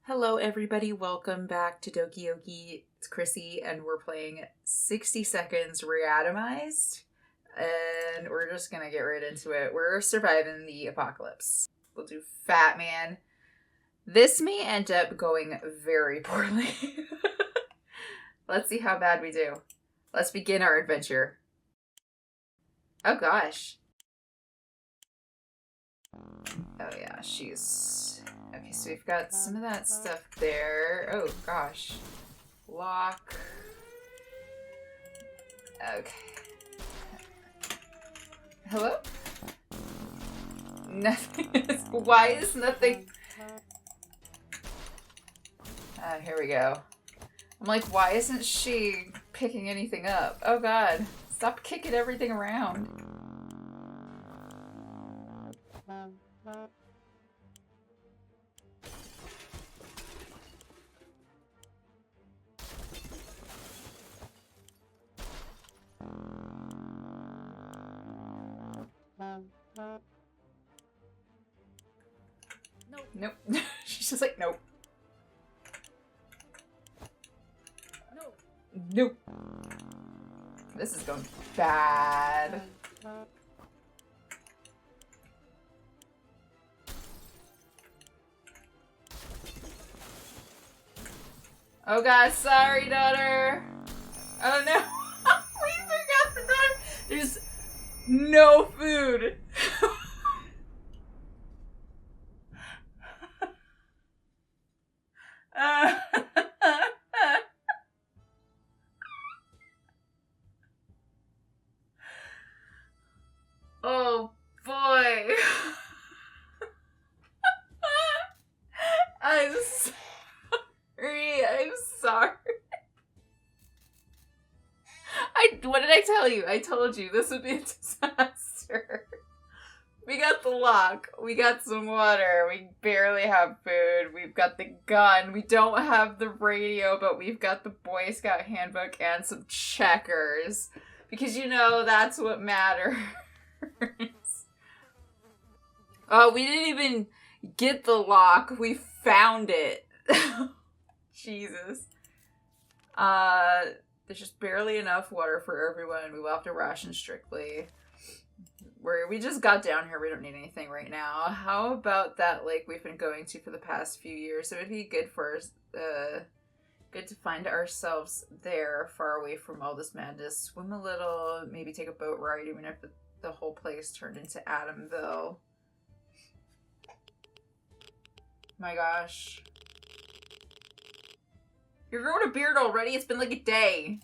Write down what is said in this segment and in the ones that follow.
Hello everybody, welcome back to Doki Doki. It's Chrissy and we're playing 60 Seconds Reatomized. And we're just gonna get right into it. We're surviving the apocalypse. We'll do Fat Man. This may end up going very poorly. Let's see how bad we do. Let's begin our adventure. Oh gosh. Oh yeah, she's... Okay, so we've got some of that stuff there. Oh gosh. Lock. Okay. Hello? Nothing is... Why is nothing... Here we go. I'm like, why isn't she picking anything up? Oh god. Stop kicking everything around. Nope. She's just like, nope. Nope. This is going bad. Oh god, sorry, daughter. Oh no. We forgot the daughter. There's no food. Oh boy. I'm sorry. I'm sorry. What did I tell you? I told you this would be a disaster. We got the lock. We got some water. We barely have food. We've got the gun. We don't have the radio, but we've got the Boy Scout handbook and some checkers. Because, you know, that's what matters. Oh, we didn't even get the lock. We found it. Jesus. There's just barely enough water for everyone. We will have to ration strictly. We just got down here. We don't need anything right now. How about that lake we've been going to for the past few years? It would be good for us, good to find ourselves there, far away from all this madness. Swim a little, maybe take a boat ride, even if the whole place turned into Adamville. My gosh. You're growing a beard already? It's been like a day.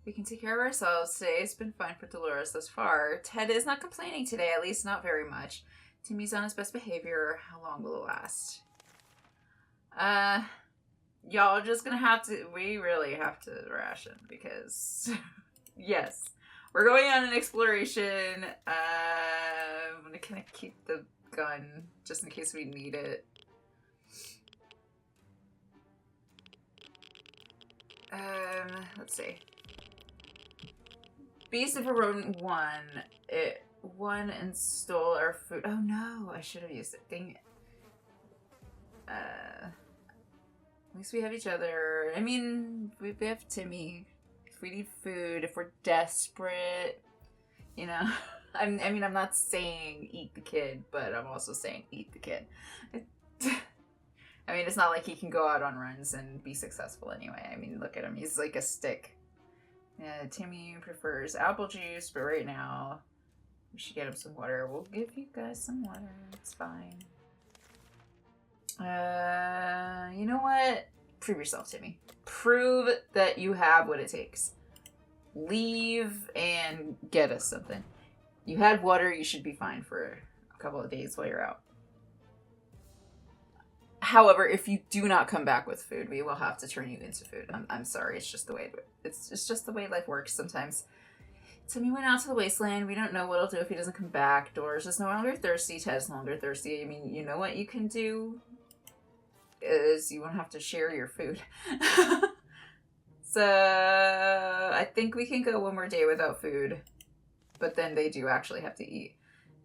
We can take care of ourselves today. It's been fine for Dolores thus far. Ted is not complaining today, at least not very much. Timmy's on his best behavior. How long will it last? Y'all are just gonna have to... We really have to ration because... Yes. We're going on an exploration. I'm gonna kind of keep the gun just in case we need it. Let's see. Beast of a Rodent won. It won and stole our food. Oh no, I should have used it. Dang it. At least we have each other. I mean, we have Timmy. If we need food, if we're desperate, you know. I mean, I'm not saying eat the kid, but I'm also saying eat the kid. I mean, it's not like he can go out on runs and be successful anyway. I mean, look at him. He's like a stick. Yeah, Timmy prefers apple juice, but right now we should get him some water. We'll give you guys some water. It's fine. You know what? Prove yourself, Timmy. Prove that you have what it takes. Leave and get us something. You had water, you should be fine for a couple of days while you're out. However, if you do not come back with food, we will have to turn you into food. I'm sorry. It's just the way it's just the way life works sometimes. Timmy went out to the wasteland. We don't know what he'll do if he doesn't come back. Doris is no longer thirsty. Ted's no longer thirsty. I mean, you know what you can do is you won't have to share your food. So I think we can go one more day without food, but then they do actually have to eat.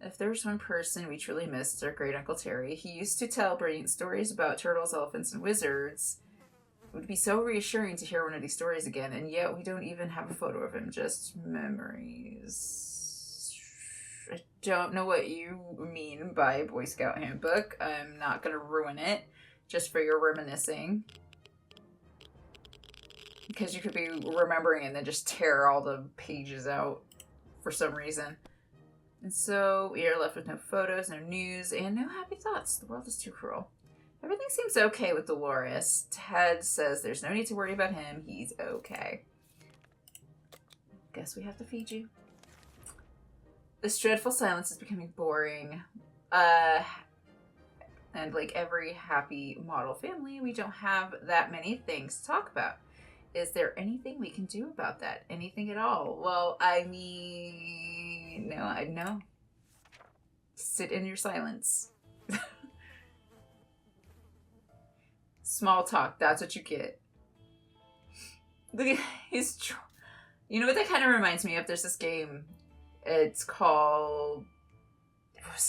If there was one person we truly missed, our great Uncle Terry. He used to tell brilliant stories about turtles, elephants, and wizards. It would be so reassuring to hear one of these stories again, and yet we don't even have a photo of him, just memories. I don't know what you mean by Boy Scout Handbook. I'm not going to ruin it just for your reminiscing. Because you could be remembering and then just tear all the pages out for some reason. And so we are left with no photos, no news, and no happy thoughts. The world is too cruel. Everything seems okay with Dolores. Ted says there's no need to worry about him. He's okay. Guess we have to feed you. This dreadful silence is becoming boring. And like every happy model family, we don't have that many things to talk about. Is there anything we can do about that? Anything at all? Well, I mean, no. Sit in your silence. Small talk, that's what you get. Look at you know what that kind of reminds me of? There's this game. It's called,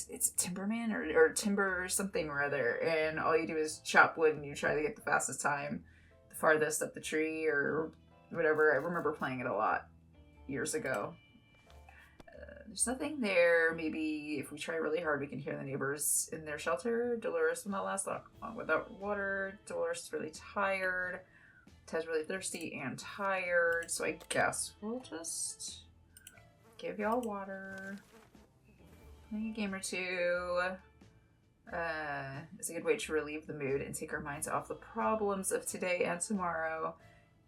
it's Timberman or Timber or something or other. And all you do is chop wood and you try to get the fastest time, the farthest up the tree or whatever. I remember playing it a lot years ago. There's nothing there. Maybe if we try really hard, we can hear the neighbors in their shelter. Dolores will not last long without water. Dolores is really tired. Ted's really thirsty and tired. So I guess we'll just give y'all water. Play a game or two. It's a good way to relieve the mood and take our minds off the problems of today and tomorrow.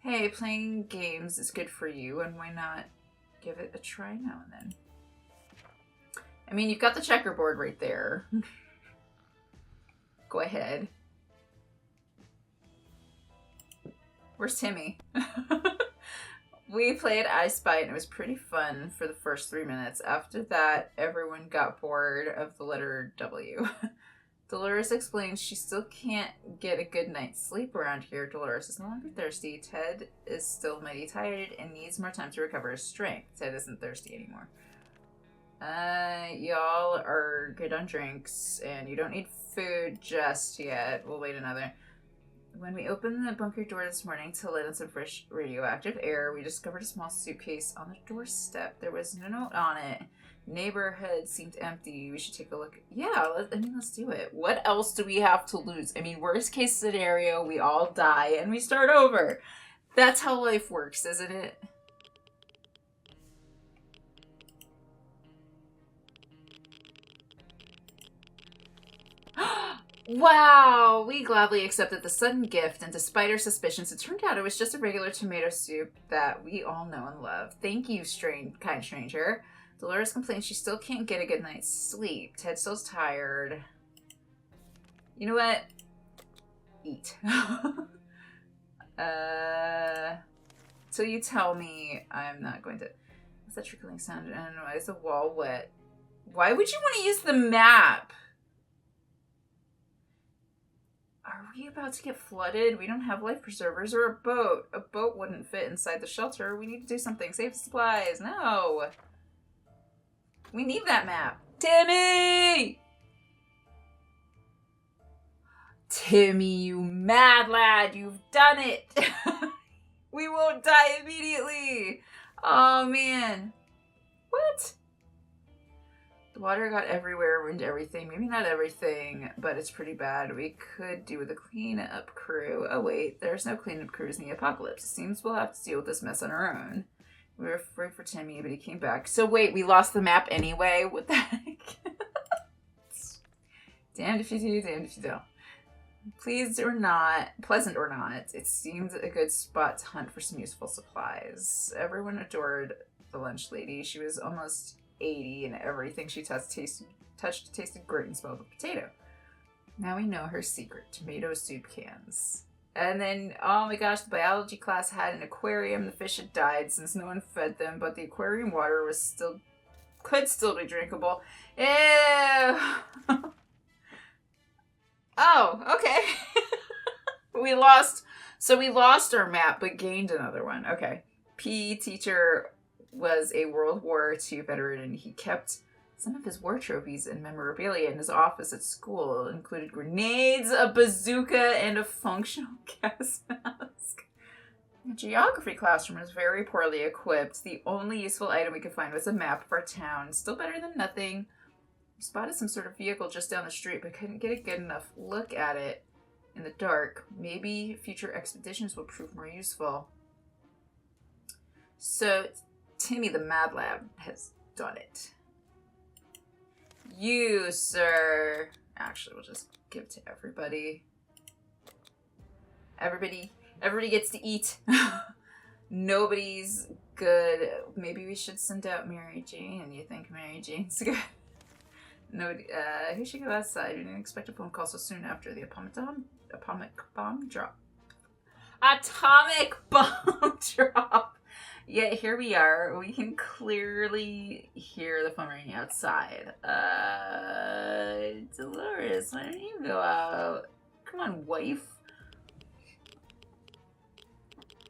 Hey, playing games is good for you, and why not give it a try now and then? I mean, you've got the checkerboard right there. Go ahead. Where's Timmy? We played I Spy and it was pretty fun for the first 3 minutes. After that, everyone got bored of the letter W. Dolores explains she still can't get a good night's sleep around here. Dolores is no longer thirsty. Ted is still mighty tired and needs more time to recover his strength. Ted isn't thirsty anymore. Y'all are good on drinks, and you don't need food just yet. We'll wait another. When we opened the bunker door this morning to let in some fresh radioactive air, we discovered a small suitcase on the doorstep. There was no note on it. Neighborhood seemed empty. We should take a look. Yeah, let's do it. What else do we have to lose? I mean, worst case scenario, we all die and we start over. That's how life works, isn't it? Wow, we gladly accepted the sudden gift, and despite our suspicions, it turned out it was just a regular tomato soup that we all know and love. Thank you, kind stranger. Dolores complains she still can't get a good night's sleep. Ted still's tired. You know what? Eat. Till you tell me, I'm not going to... What's that trickling sound? I don't know. Is the wall wet? Why would you want to use the map? Are we about to get flooded? We don't have life preservers or a boat. A boat wouldn't fit inside the shelter. We need to do something. Save the supplies. No. We need that map. Timmy! Timmy, you mad lad. You've done it. We won't die immediately. Oh, man. What? The water got everywhere, ruined everything. Maybe not everything, but it's pretty bad. We could do with a cleanup crew. Oh wait, there's no cleanup crews in the apocalypse. It seems we'll have to deal with this mess on our own. We were afraid for Timmy, but he came back. So wait, we lost the map anyway? What the heck? Damned if you do, damned if you don't. Pleased or not, pleasant or not, it seemed a good spot to hunt for some useful supplies. Everyone adored the lunch lady. She was almost 80 and everything she touched tasted great and smelled of potato. Now we know her secret, tomato soup cans. And then, oh my gosh, the biology class had an aquarium. The fish had died since no one fed them, but the aquarium water could still be drinkable. Ew! Oh, okay. We lost our map, but gained another one. Okay. PE teacher was a World War II veteran, and he kept Some of his war trophies and memorabilia in his office at school included grenades, a bazooka, and a functional gas mask. The geography classroom was very poorly equipped. The only useful item we could find was a map of our town. Still better than nothing. We spotted some sort of vehicle just down the street, but couldn't get a good enough look at it in the dark. Maybe future expeditions will prove more useful. So, Timmy the Mad Lab has done it. You, sir. Actually, we'll just give to everybody. Everybody gets to eat. Nobody's good. Maybe we should send out Mary Jane. You think Mary Jane's good? Nobody. Who should go outside? We didn't expect a phone call so soon after the atomic bomb drop. Atomic bomb drop. Yet here we are. We can clearly hear the phone ringing outside. Dolores, why don't you go out? Come on, wife.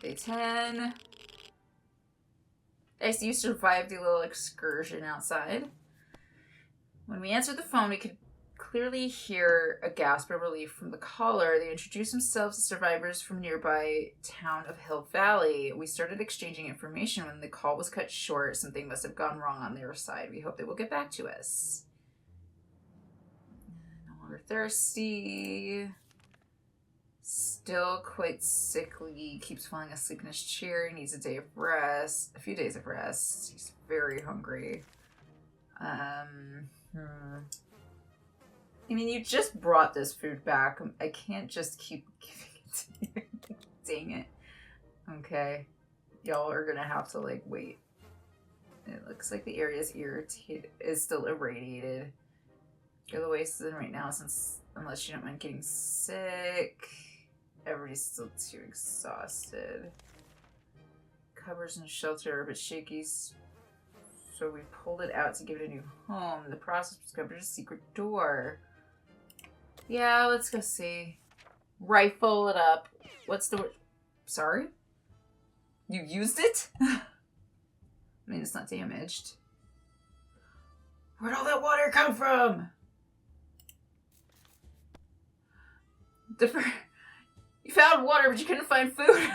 Day 10. I see you survived the little excursion outside. When we answered the phone, we could clearly hear a gasp of relief from the caller. They introduced themselves as survivors from nearby town of Hill Valley. We started exchanging information when the call was cut short. Something must have gone wrong on their side. We hope they will get back to us. No longer thirsty. Still quite sickly. Keeps falling asleep in his chair. He needs a day of rest. A few days of rest. He's very hungry. I mean, you just brought this food back. I can't just keep giving it to you. Dang it. Okay. Y'all are gonna have to, like, wait. It looks like the area is still irradiated. Go the way it's in right now, unless you don't mind getting sick. Everybody's still too exhausted. Covers and shelter, but shaky. So we pulled it out to give it a new home. The process discovered a secret door. Yeah, let's go see. Rifle it up. What's the word? Sorry? You used it? I mean, it's not damaged. Where'd all that water come from? You found water, but you couldn't find food.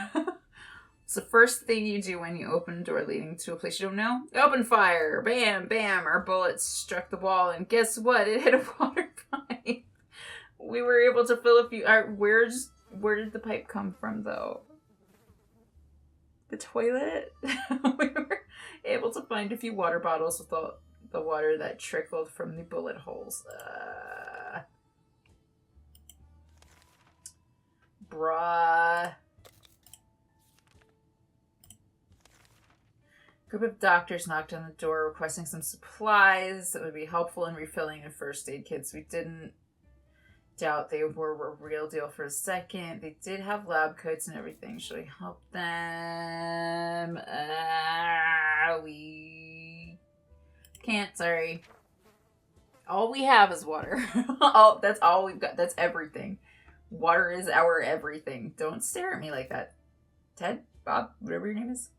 It's the first thing you do when you open a door leading to a place you don't know. Open fire. Bam, bam. Our bullets struck the wall, and guess what? It hit a water pipe. We were able to fill a few... where did the pipe come from, though? The toilet? We were able to find a few water bottles with the water that trickled from the bullet holes. Bruh. A group of doctors knocked on the door requesting some supplies that would be helpful in refilling the first aid kits. We didn't doubt they were a real deal for a second. They did have lab coats and everything. Should we help them? We can't, sorry. All we have is water. That's all we've got. That's everything. Water is our everything. Don't stare at me like that. Ted? Bob? Whatever your name is.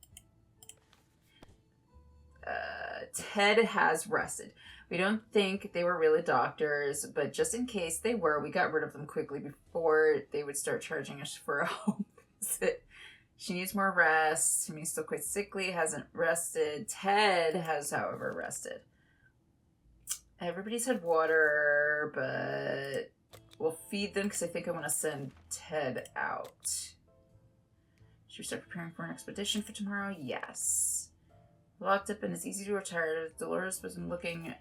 Ted has rested. We don't think they were really doctors, but just in case they were, we got rid of them quickly before they would start charging us for a home visit. She needs more rest. Timmy's still quite sickly, hasn't rested. Ted has, however, rested. Everybody's had water, but we'll feed them because I think I want to send Ted out. Should we start preparing for an expedition for tomorrow? Yes. Locked up and it's easy to retire. Dolores has been looking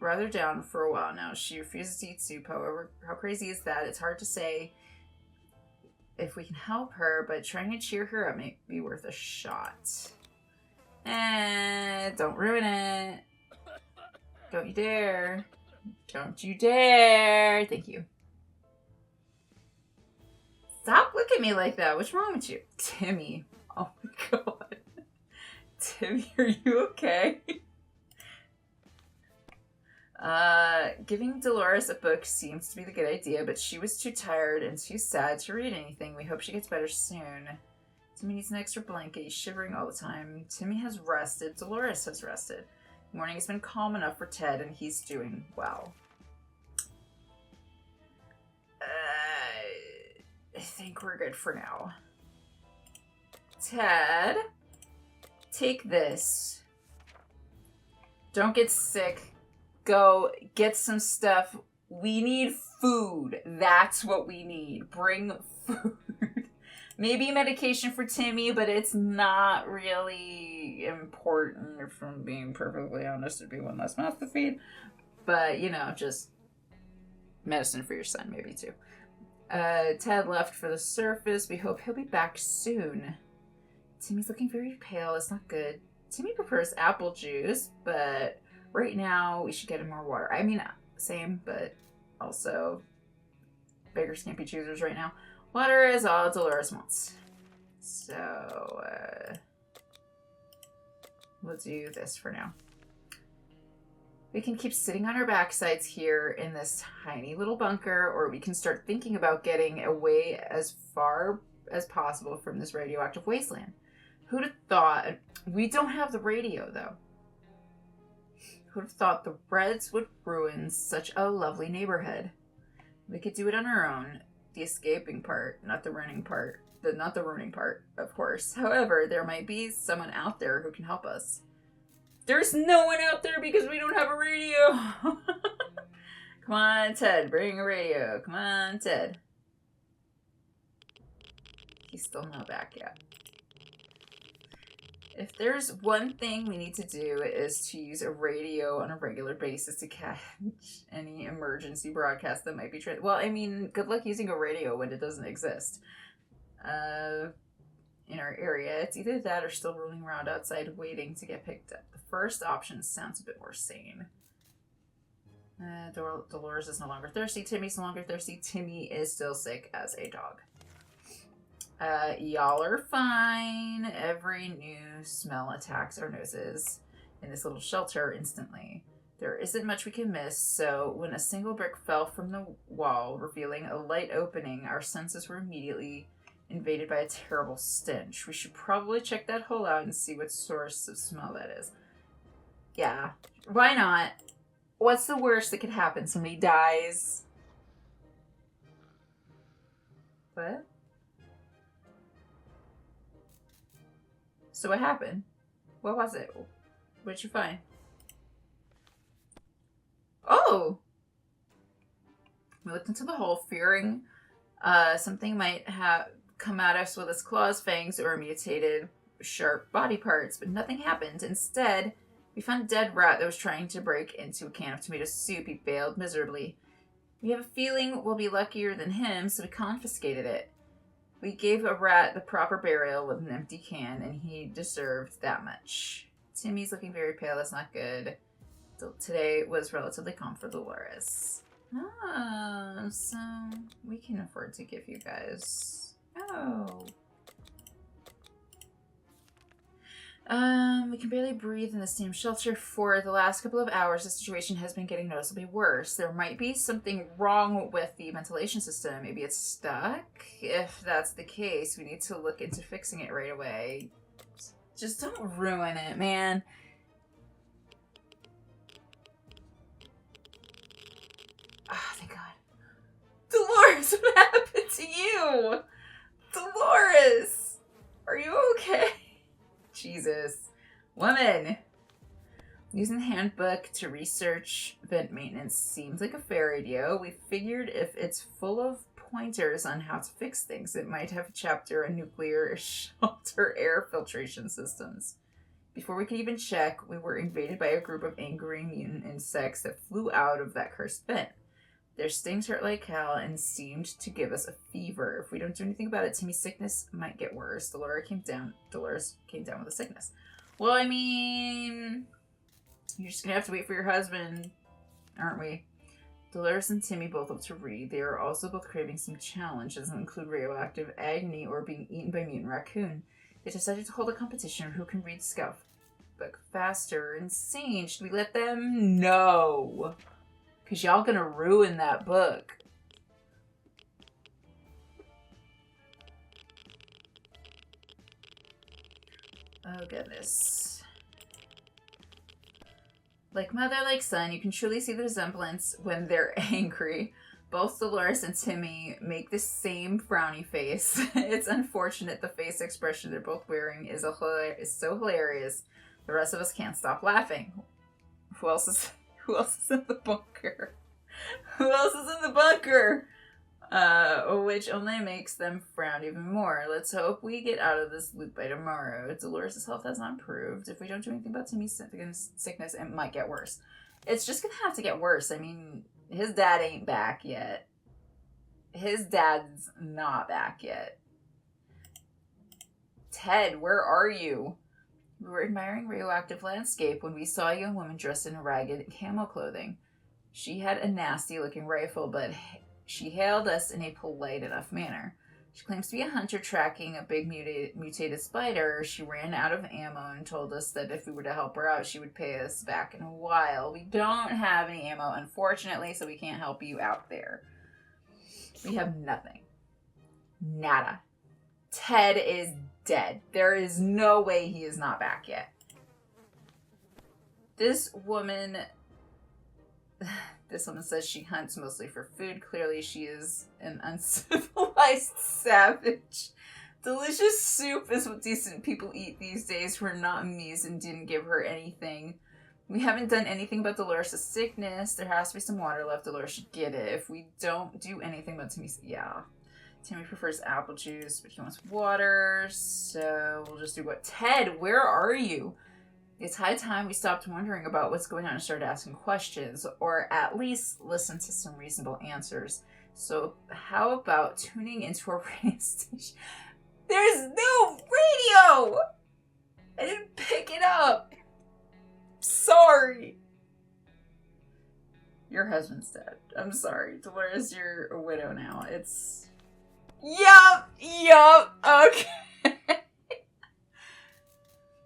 rather down for a while now. She refuses to eat soup. However, how crazy is that? It's hard to say if we can help her, but trying to cheer her up may be worth a shot. Don't ruin it. Don't you dare. Don't you dare. Thank you. Stop looking at me like that. What's wrong with you? Timmy. Oh my god. Timmy, are you okay? Giving Dolores a book seems to be the good idea, but she was too tired and too sad to read anything. We hope she gets better soon. Timmy needs an extra blanket. He's shivering all the time. Timmy has rested. Dolores has rested. Morning has been calm enough for Ted, and he's doing well. I think we're good for now. Ted, take this. Don't get sick. Go get some stuff. We need food. That's what we need. Bring food. Maybe medication for Timmy, but it's not really important, if I'm being perfectly honest. It'd be one less mouth to feed. But, you know, just medicine for your son, maybe, too. Ted left for the surface. We hope he'll be back soon. Timmy's looking very pale. It's not good. Timmy prefers apple juice, but right now we should get him more water. I mean, same, but also beggars can't be choosers right now. Water is all Dolores wants. So, we'll do this for now. We can keep sitting on our backsides here in this tiny little bunker, or we can start thinking about getting away as far as possible from this radioactive wasteland. Who'd have thought... We don't have the radio, though. Who'd have thought the Reds would ruin such a lovely neighborhood? We could do it on our own. The escaping part, not the running part. Not the ruining part, of course. However, there might be someone out there who can help us. There's no one out there because we don't have a radio. Come on, Ted, bring a radio. Come on, Ted. He's still not back yet. If there's one thing we need to do is to use a radio on a regular basis to catch any emergency broadcast that might be... Well, I mean, good luck using a radio when it doesn't exist. In our area, it's either that or still rolling around outside waiting to get picked up. The first option sounds a bit more sane. Dolores is no longer thirsty. Timmy's no longer thirsty. Timmy is still sick as a dog. Y'all are fine. Every new smell attacks our noses in this little shelter instantly. There isn't much we can miss, so when a single brick fell from the wall, revealing a light opening, our senses were immediately invaded by a terrible stench. We should probably check that hole out and see what source of smell that is. Yeah, why not? What's the worst that could happen? Somebody dies. What? So what happened? What was it? What did you find? Oh! We looked into the hole, fearing something might have come at us with its claws, fangs, or mutated sharp body parts, but nothing happened. Instead, we found a dead rat that was trying to break into a can of tomato soup. He failed miserably. We have a feeling we'll be luckier than him, so we confiscated it. We gave a rat the proper burial with an empty can, and he deserved that much. Timmy's looking very pale. That's not good. Today was relatively calm for Dolores. Oh, so we can afford to give you guys... Oh. We can barely breathe in the same shelter for the last couple of hours. The situation has been getting noticeably worse. There might be something wrong with the ventilation system. Maybe it's stuck. If that's the case, we need to look into fixing it right away. Just don't ruin it, man. Oh, thank God. Dolores, what happened to you? Dolores! Are you okay? Jesus. Woman! Using the handbook to research vent maintenance seems like a fair idea. We figured if it's full of pointers on how to fix things, it might have a chapter on nuclear shelter air filtration systems. Before we could even check, we were invaded by a group of angry mutant insects that flew out of that cursed vent. Their stings hurt like hell and seemed to give us a fever. If we don't do anything about it, Timmy's sickness might get worse. Dolores came down with a sickness. Well, I mean, you're just gonna have to wait for your husband, aren't we? Dolores and Timmy both love to read. They are also both craving some challenge. It doesn't include radioactive agony or being eaten by mutant raccoon. They decided to hold a competition of who can read Scout book faster. Insane. Should we let them? No. Because y'all gonna ruin that book. Oh, goodness. Like mother, like son, you can truly see the resemblance when they're angry. Both Dolores and Timmy make the same frowny face. It's unfortunate the face expression they're both wearing is so hilarious. The rest of us can't stop laughing. Who else is in the bunker? Who else is in the bunker? Which only makes them frown even more. Let's hope we get out of this loop by tomorrow. Dolores' health has not improved. If we don't do anything about Timmy's sickness, it might get worse. It's just gonna have to get worse. I mean, his dad ain't back yet. His dad's not back yet. Ted, where are you? We were admiring radioactive landscape when we saw a young woman dressed in ragged camo clothing. She had a nasty-looking rifle, but she hailed us in a polite enough manner. She claims to be a hunter tracking a big mutated spider. She ran out of ammo and told us that if we were to help her out, she would pay us back in a while. We don't have any ammo, unfortunately, so we can't help you out there. We have nothing. Nada. Ted is dead. There is no way he is not back yet. This woman says she hunts mostly for food. Clearly she is an uncivilized savage. Delicious soup is what decent people eat these days. We're not Mies and didn't give her anything. We haven't done anything about Dolores' sickness. There has to be some water left. Dolores should get it. If we don't do anything about Timmy's... Yeah. Timmy prefers apple juice, but he wants water. So we'll just do what? Ted, where are you? It's high time we stopped wondering about what's going on and started asking questions, or at least listen to some reasonable answers. So how about tuning into a radio station? There's no radio! I didn't pick it up. Sorry. Your husband's dead. I'm sorry. Dolores, you're a widow now. It's... Yup. Okay.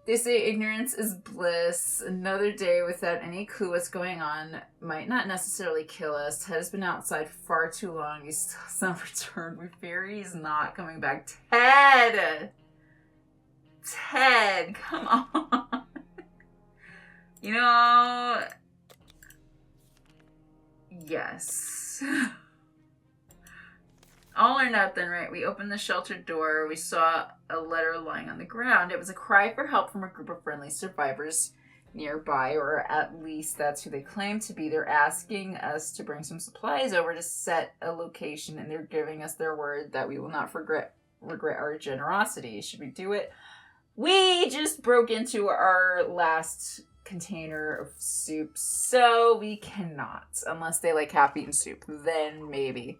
They say ignorance is bliss. Another day without any clue what's going on might not necessarily kill us. Ted has been outside far too long. He still has not returned. We fear he's not coming back. Ted, come on. You know, yes. All or nothing, right? We opened the shelter door. We saw a letter lying on the ground. It was a cry for help from a group of friendly survivors nearby, or at least that's who they claim to be. They're asking us to bring some supplies over to set a location, and they're giving us their word that we will not regret our generosity. Should we do it? We just broke into our last container of soup, so we cannot, unless they like half-eaten soup. Then maybe.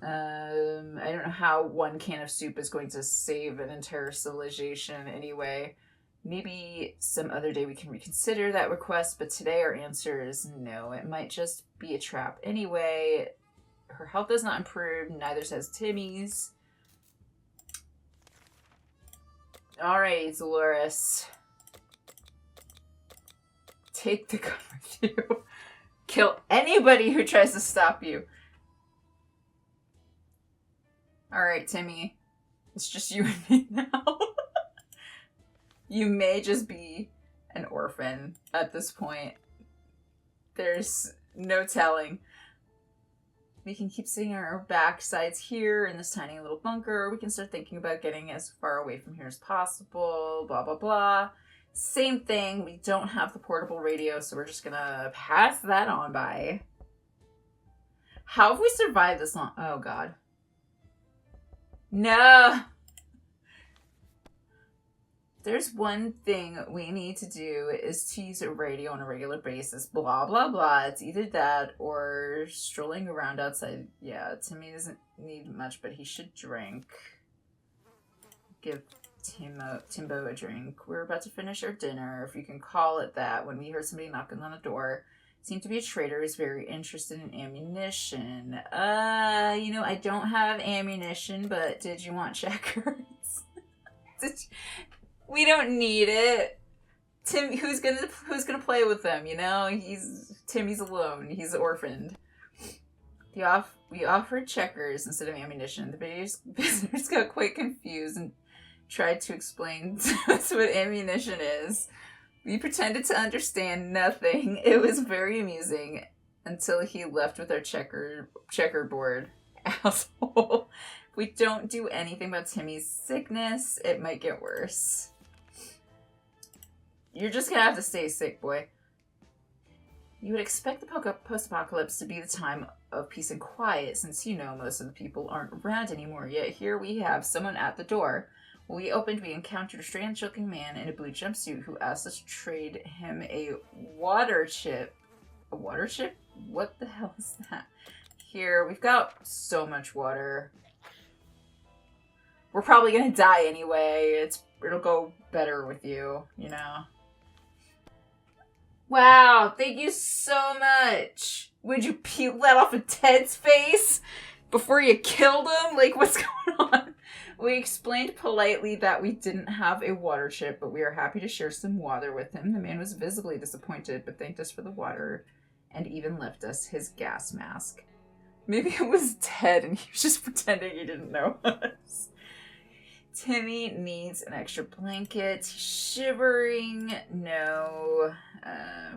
I don't know how one can of soup is going to save an entire civilization anyway. Maybe some other day we can reconsider that request, but today our answer is no. It might just be a trap. Anyway, her health has not improved, neither has Timmy's. Alright, Dolores. Take the gun with you. Kill anybody who tries to stop you. Alright, Timmy. It's just you and me now. You may just be an orphan at this point. There's no telling. We can keep sitting on our backsides here in this tiny little bunker. We can start thinking about getting as far away from here as possible. Blah, blah, blah. Same thing. We don't have the portable radio, so we're just gonna pass that on by. How have we survived this long? Oh, God. No! There's one thing we need to do is to use a radio on a regular basis. Blah, blah, blah. It's either that or strolling around outside. Yeah, Timmy doesn't need much, but he should drink. Give Timbo a drink. We're about to finish our dinner, if you can call it that, when we heard somebody knocking on the door. Seemed to be a trader who's very interested in ammunition. I don't have ammunition, but did you want checkers? We don't need it. Tim, who's gonna play with them? Timmy's alone. He's orphaned. We offered checkers instead of ammunition. The visitors got quite confused and tried to explain to us what ammunition is. We pretended to understand nothing. It was very amusing until he left with our checkerboard. Asshole. If we don't do anything about Timmy's sickness, it might get worse. You're just gonna have to stay sick, boy. You would expect the post-apocalypse to be the time of peace and quiet, since you know most of the people aren't around anymore, yet here we have someone at the door. When we opened, we encountered a strange-looking man in a blue jumpsuit who asked us to trade him a water chip. A water chip? What the hell is that? Here, we've got so much water. We're probably gonna die anyway. It'll go better with you, you know? Wow, thank you so much. Would you peel that off of Ted's face before you killed him? Like, what's going on? We explained politely that we didn't have a water chip, but we are happy to share some water with him. The man was visibly disappointed, but thanked us for the water and even left us his gas mask. Maybe it was Ted and he was just pretending he didn't know us. Timmy needs an extra blanket. He's shivering. No.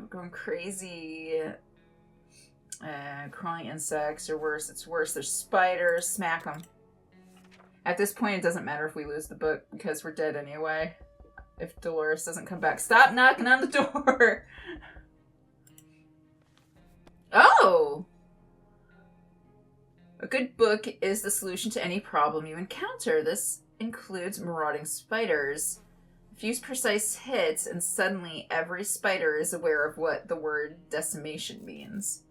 Going crazy. Crawling insects, or worse. It's worse. There's spiders. Smack them. At this point, it doesn't matter if we lose the book because we're dead anyway. If Dolores doesn't come back. Stop knocking on the door! Oh! A good book is the solution to any problem you encounter. This includes marauding spiders. A few precise hits, and suddenly every spider is aware of what the word decimation means.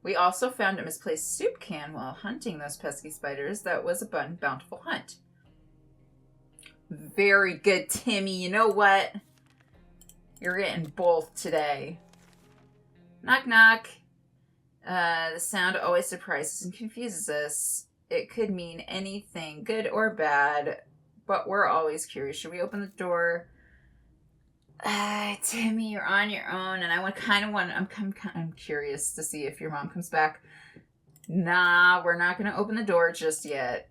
We also found a misplaced soup can while hunting those pesky spiders. That was a bountiful hunt. Very good, Timmy. You know what? You're getting both today. Knock, knock. The sound always surprises and confuses us. It could mean anything, good or bad, but we're always curious. Should we open the door? Timmy, you're on your own, and I'm curious to see if your mom comes back. Nah, we're not going to open the door just yet.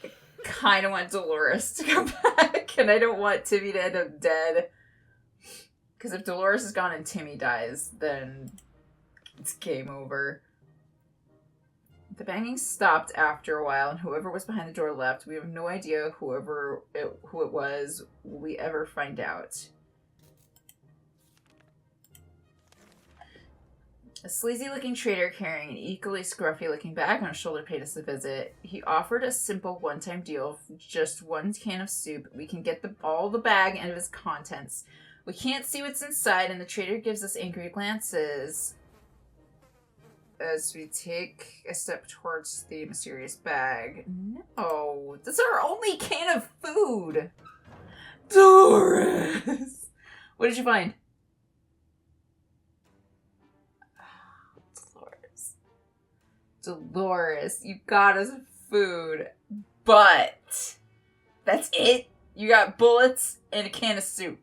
I kind of want Dolores to come back, and I don't want Timmy to end up dead. Because if Dolores is gone and Timmy dies, then it's game over. The banging stopped after a while, and whoever was behind the door left. We have no idea who it was. Will we ever find out? A sleazy-looking trader carrying an equally scruffy-looking bag on his shoulder paid us a visit. He offered a simple one-time deal for just one can of soup. We can get all the bag and of its contents. We can't see what's inside, and the trader gives us angry glances as we take a step towards the mysterious bag. No, this is our only can of food. Doris! What did you find? Dolores, you got us food, but that's it? You got bullets and a can of soup.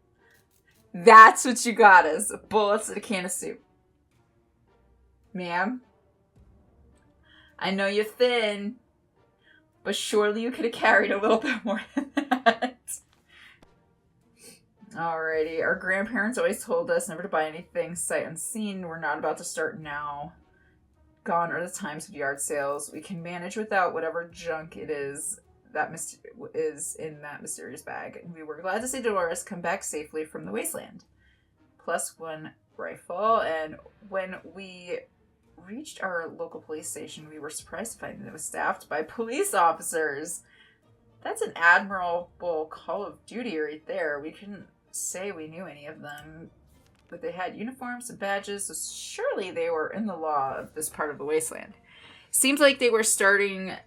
That's what you got us, bullets and a can of soup. Ma'am, I know you're thin, but surely you could have carried a little bit more than that. Alrighty, our grandparents always told us never to buy anything sight unseen. We're not about to start now. Gone are the times of yard sales. We can manage without whatever junk it is that is in that mysterious bag. And we were glad to see Dolores come back safely from the wasteland. +1 rifle, and when we reached our local police station, we were surprised to find that it was staffed by police officers. That's an admirable Call of Duty right there. We couldn't say we knew any of them, but they had uniforms and badges, so surely they were in the law of this part of the wasteland. Seems like they were started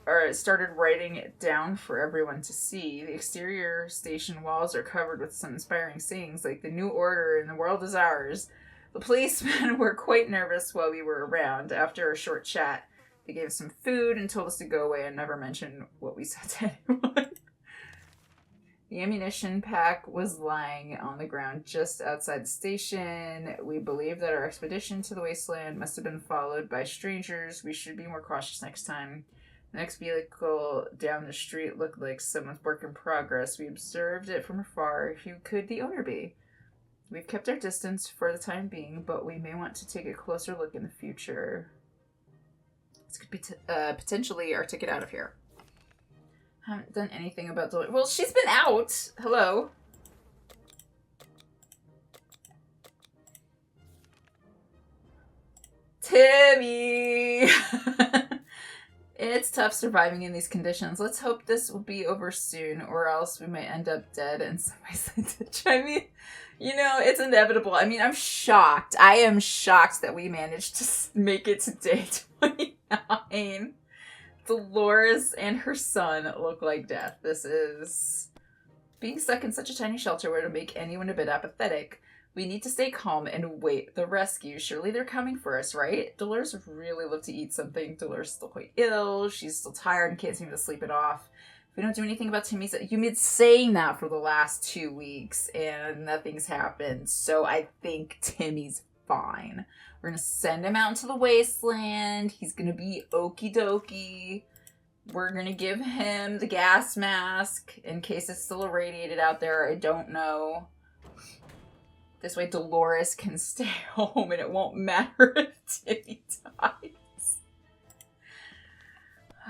writing it down for everyone to see. The exterior station walls are covered with some inspiring sayings like "The New Order and the World is Ours." The policemen were quite nervous while we were around. After a short chat, they gave us some food and told us to go away and never mention what we said to anyone. The ammunition pack was lying on the ground just outside the station. We believe that our expedition to the wasteland must have been followed by strangers. We should be more cautious next time. The next vehicle down the street looked like someone's work in progress. We observed it from afar. Who could the owner be? We've kept our distance for the time being, but we may want to take a closer look in the future. This could be potentially our ticket out of here. Haven't done anything about the... Well, she's been out! Hello? Timmy! It's tough surviving in these conditions. Let's hope this will be over soon, or else we might end up dead and somebody's ditch. I mean, you know, it's inevitable. I mean, I'm shocked. I am shocked that we managed to make it to day 29. Dolores and her son look like death. This is... Being stuck in such a tiny shelter were to make anyone a bit apathetic. We need to stay calm and wait the rescue. Surely they're coming for us, right? Dolores would really love to eat something. Dolores is still quite ill. She's still tired and can't seem to sleep it off. If we don't do anything about Timmy's... You've been saying that for the last 2 weeks and nothing's happened. So I think Timmy's fine. We're going to send him out into the wasteland. He's going to be okie dokie. We're going to give him the gas mask in case it's still irradiated out there. I don't know. This way Dolores can stay home and it won't matter if Timmy dies.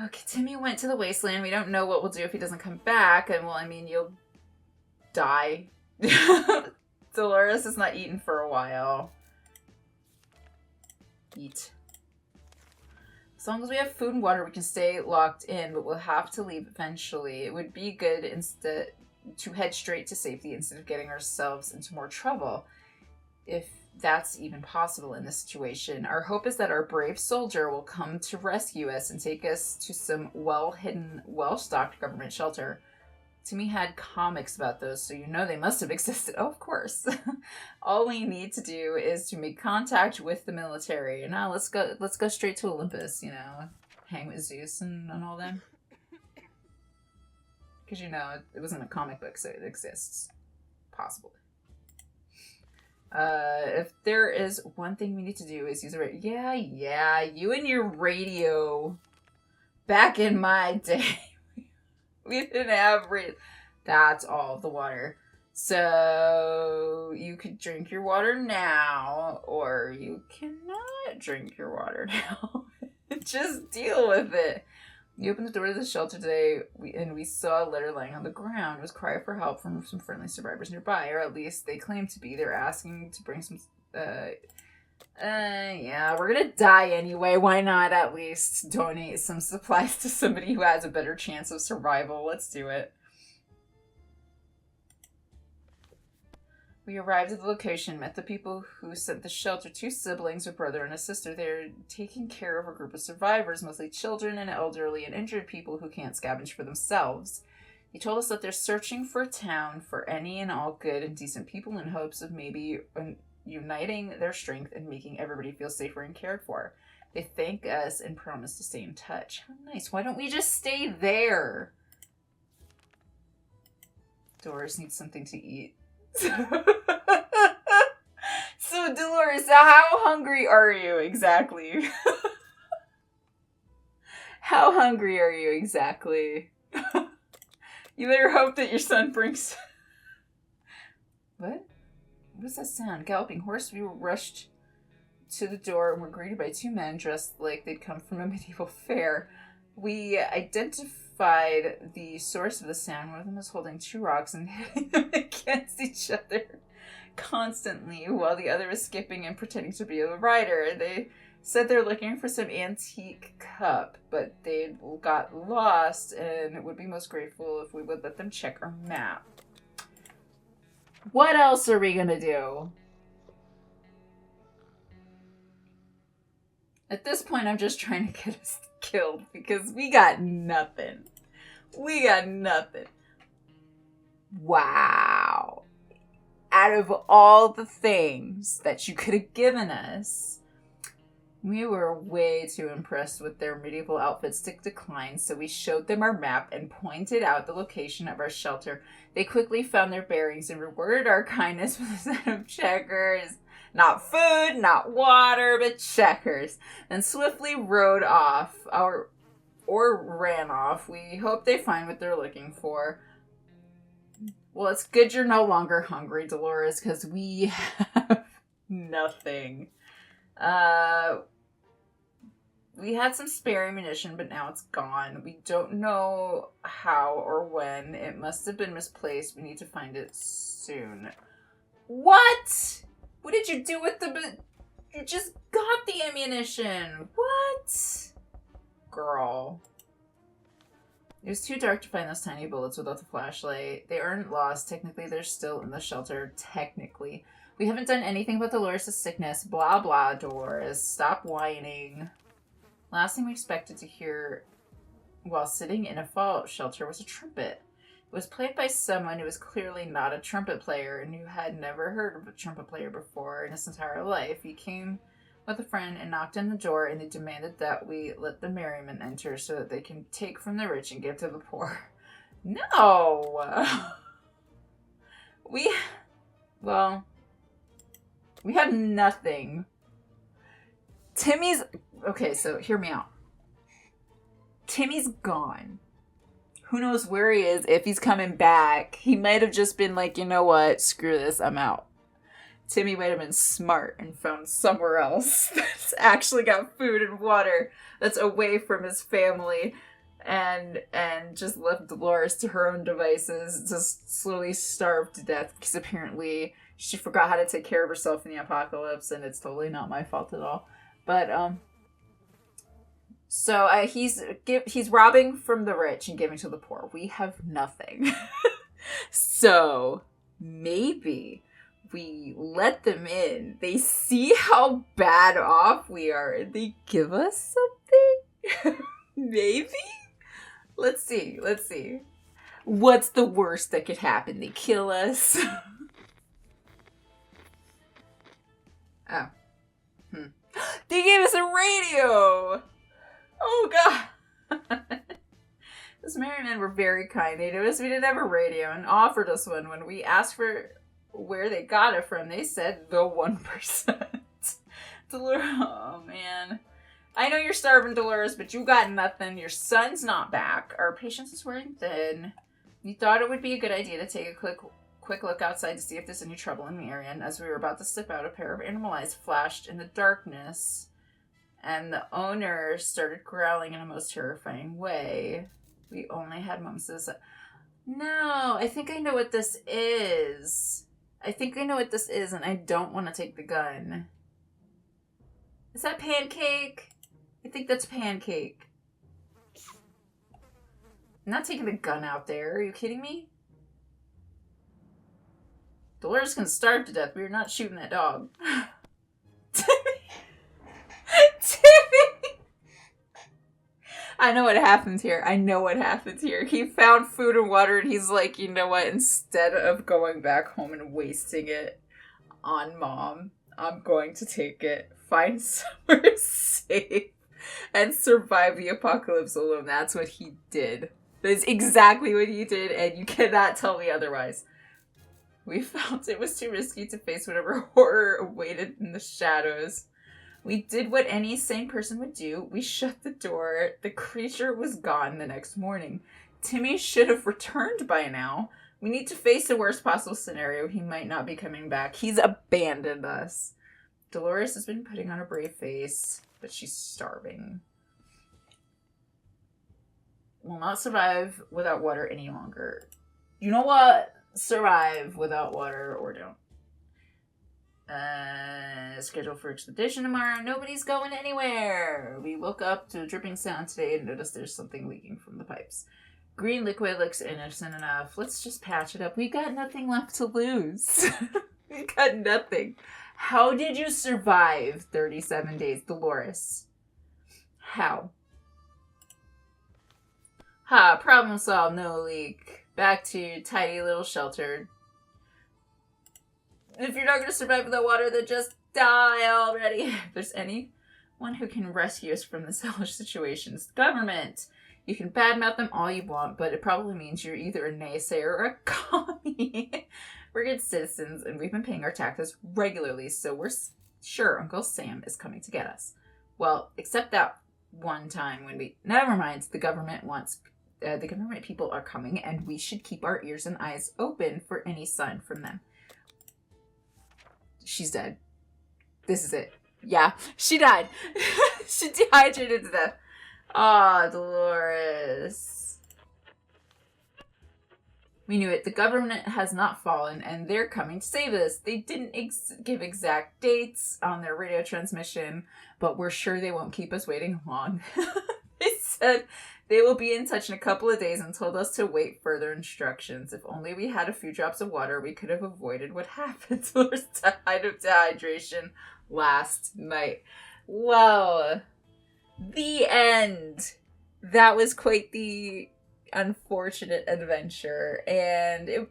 Okay, Timmy went to the wasteland. We don't know what we'll do if he doesn't come back. And well, I mean, you'll die. Dolores has not eaten for a while. Eat. As long as we have food and water, we can stay locked in, but we'll have to leave eventually. It would be good instead to head straight to safety instead of getting ourselves into more trouble, if that's even possible in this situation. Our hope is that our brave soldier will come to rescue us and take us to some well-hidden, well-stocked government shelter. Timmy had comics about those, so you know they must have existed. Oh, of course. All we need to do is to make contact with the military. And now let's go straight to Olympus, you know, hang with Zeus and all them. Because, you know, it wasn't a comic book, so it exists. Possibly. If there is one thing we need to do is use a radio. Yeah, you and your radio. Back in my day, we didn't have radio. That's all the water. So, you could drink your water now, or you cannot drink your water now. Just deal with it. We opened the door to the shelter today, and we saw a letter lying on the ground. It was a cry for help from some friendly survivors nearby, or at least they claim to be. They're asking to bring some... yeah, we're gonna die anyway. Why not at least donate some supplies to somebody who has a better chance of survival? Let's do it. We arrived at the location, met the people who sent the shelter, 2 siblings, a brother and a sister. They're taking care of a group of survivors, mostly children and elderly and injured people who can't scavenge for themselves. He told us that they're searching for a town for any and all good and decent people in hopes of maybe uniting their strength and making everybody feel safer and cared for. They thank us and promise to stay in touch. How nice. Why don't we just stay there? Doris needs something to eat. So, Dolores, how hungry are you exactly? How hungry are you exactly? You better hope that your son brings... What? What is that sound? Galloping horse? We were rushed to the door and were greeted by 2 men dressed like they'd come from a medieval fair. We identified the source of the sound. One of them was holding 2 rocks and hitting them against each other constantly, while the other was skipping and pretending to be a rider. They said they're looking for some antique cup, but they got lost and would be most grateful if we would let them check our map. What else are we gonna do? At this point, I'm just trying to get us killed because we got nothing. We got nothing. Wow. Out of all the things that you could have given us, we were way too impressed with their medieval outfits to decline, so we showed them our map and pointed out the location of our shelter. They quickly found their bearings and rewarded our kindness with a set of checkers. Not food, not water, but checkers. Then swiftly rode off. or ran off. We hope they find what they're looking for. Well, it's good you're no longer hungry, Dolores, because we have nothing. We had some spare ammunition, but now it's gone. We don't know how or when. It must have been misplaced. We need to find it soon. What? What did you do with the... You just got the ammunition. What? Girl. It was too dark to find those tiny bullets without the flashlight. They aren't lost. Technically, they're still in the shelter. Technically. We haven't done anything about Dolores' sickness. Blah, blah, Dolores. Stop whining. Last thing we expected to hear while sitting in a fallout shelter was a trumpet. It was played by someone who was clearly not a trumpet player and who had never heard of a trumpet player before in his entire life. He came with a friend and knocked on the door, and they demanded that we let the merrymen enter so that they can take from the rich and give to the poor. No! We have nothing. Timmy's... Okay, so hear me out. Timmy's gone. Who knows where he is, if he's coming back. He might have just been like, you know what, screw this, I'm out. Timmy might have been smart and found somewhere else that's actually got food and water, that's away from his family, and just left Dolores to her own devices, just slowly starved to death, because apparently she forgot how to take care of herself in the apocalypse, and it's totally not my fault at all. But, so he's robbing from the rich and giving to the poor. We have nothing. So maybe we let them in. They see how bad off we are and they give us something. Maybe? Let's see. What's the worst that could happen? They kill us. Oh. They gave us a radio! Oh, God. Those merrymen were very kind. They noticed we didn't have a radio and offered us one. When we asked for where they got it from, they said the 1%. Dolores, oh, man. I know you're starving, Dolores, but you got nothing. Your son's not back. Our patience is wearing thin. We thought it would be a good idea to take a quick look outside to see if there's any trouble in the area, and as we were about to step out, a pair of animal eyes flashed in the darkness, and the owner started growling in a most terrifying way. We only had moments of... No, I think I know what this is. And I don't want to take the gun. Is that Pancake? I think that's Pancake. I'm not taking the gun out there. Are you kidding me? Dolores can starve to death. We are not shooting that dog. Timmy! I know what happens here. He found food and water and he's like, you know what? Instead of going back home and wasting it on Mom, I'm going to take it, find somewhere safe, and survive the apocalypse alone. That's what he did. That's exactly what he did, and you cannot tell me otherwise. We felt it was too risky to face whatever horror awaited in the shadows. We did what any sane person would do. We shut the door. The creature was gone the next morning. Timmy should have returned by now. We need to face the worst possible scenario. He might not be coming back. He's abandoned us. Dolores has been putting on a brave face, but she's starving. Will not survive without water any longer. You know what? Survive without water or don't. Scheduled for expedition tomorrow. Nobody's going anywhere. We woke up to a dripping sound today and noticed there's something leaking from the pipes. Green liquid looks innocent enough. Let's just patch it up. We got nothing left to lose. We got nothing. How did you survive 37 days, Dolores? How? Ha, problem solved, no leak. Back to tidy little shelter. If you're not going to survive without water, then just die already. If there's anyone who can rescue us from this hellish situation, it's the government. You can badmouth them all you want, but it probably means you're either a naysayer or a commie. We're good citizens, and we've been paying our taxes regularly, so we're sure Uncle Sam is coming to get us. Well, except that one time when we... Never mind. The government wants... the government people are coming, and we should keep our ears and eyes open for any sign from them. She's dead. This is it. Yeah, she died. She dehydrated to death. Ah, Dolores. We knew it. The government has not fallen, and they're coming to save us. They didn't give exact dates on their radio transmission, but we're sure they won't keep us waiting long. They said they will be in touch in a couple of days and told us to wait further instructions. If only we had a few drops of water, we could have avoided what happened. Dolores died of dehydration last night. Wow. The end. That was quite the unfortunate adventure, and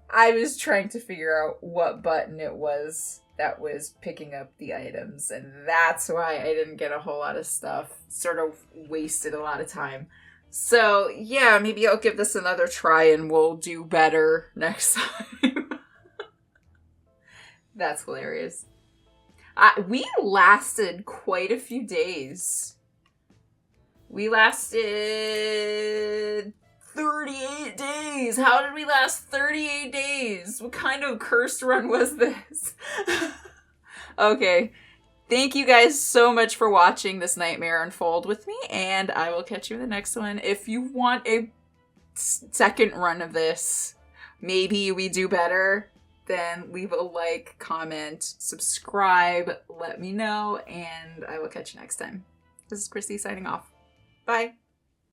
I was trying to figure out what button it was that was picking up the items, and that's why I didn't get a whole lot of stuff. Sort of wasted a lot of time. So yeah, maybe I'll give this another try and we'll do better next time. That's hilarious. We lasted quite a few days. We lasted 38 days. How did we last 38 days? What kind of cursed run was this? Okay. Thank you guys so much for watching this nightmare unfold with me, and I will catch you in the next one. If you want a second run of this, maybe we do better, then leave a like, comment, subscribe, let me know, and I will catch you next time. This is Christy signing off. Bye.